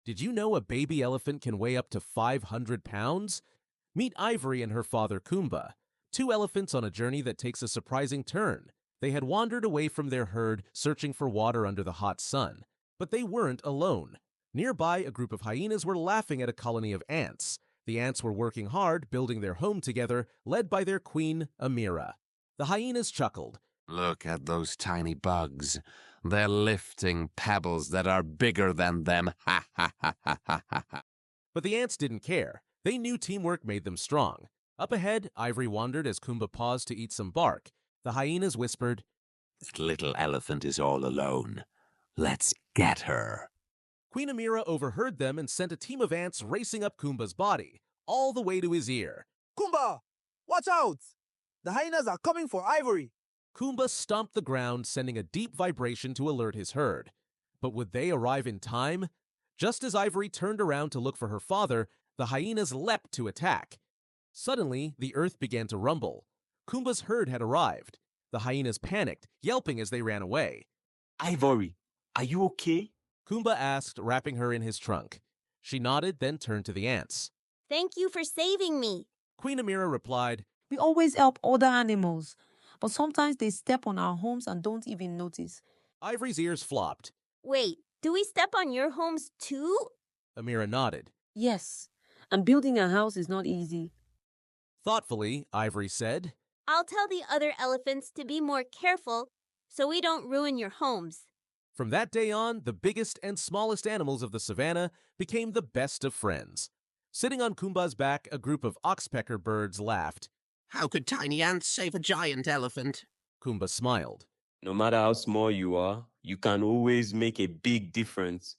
Did you know a baby elephant can weigh up to 500 pounds? Meet Ivory and her father Kumba, two elephants on a journey that takes a surprising turn. They had wandered away from their herd, searching for water under the hot sun. But they weren't alone. Nearby, a group of hyenas were laughing at a colony of ants. The ants were working hard, building their home together, led by their queen, Amira. The hyenas chuckled. Look at those tiny bugs. They're lifting pebbles that are bigger than them. Ha ha ha ha ha ha. But the ants didn't care. They knew teamwork made them strong. Up ahead, Ivory wandered as Kumba paused to eat some bark. The hyenas whispered, That little elephant is all alone. Let's get her. Queen Amira overheard them and sent a team of ants racing up Kumba's body, all the way to his ear. Kumba, watch out! The hyenas are coming for Ivory. Kumba stomped the ground, sending a deep vibration to alert his herd. But would they arrive in time? Just as Ivory turned around to look for her father, the hyenas leapt to attack. Suddenly, the earth began to rumble. Kumba's herd had arrived. The hyenas panicked, yelping as they ran away. Ivory, are you okay? Kumba asked, wrapping her in his trunk. She nodded, then turned to the ants. Thank you for saving me. Queen Amira replied, We always help other animals, but sometimes they step on our homes and don't even notice. Ivory's ears flopped. Wait, do we step on your homes too? Amira nodded. Yes, and building a house is not easy. Thoughtfully, Ivory said, I'll tell the other elephants to be more careful so we don't ruin your homes. From that day on, the biggest and smallest animals of the savannah became the best of friends. Sitting on Kumba's back, a group of oxpecker birds laughed. How could tiny ants save a giant elephant? Kumba smiled. No matter how small you are, you can always make a big difference.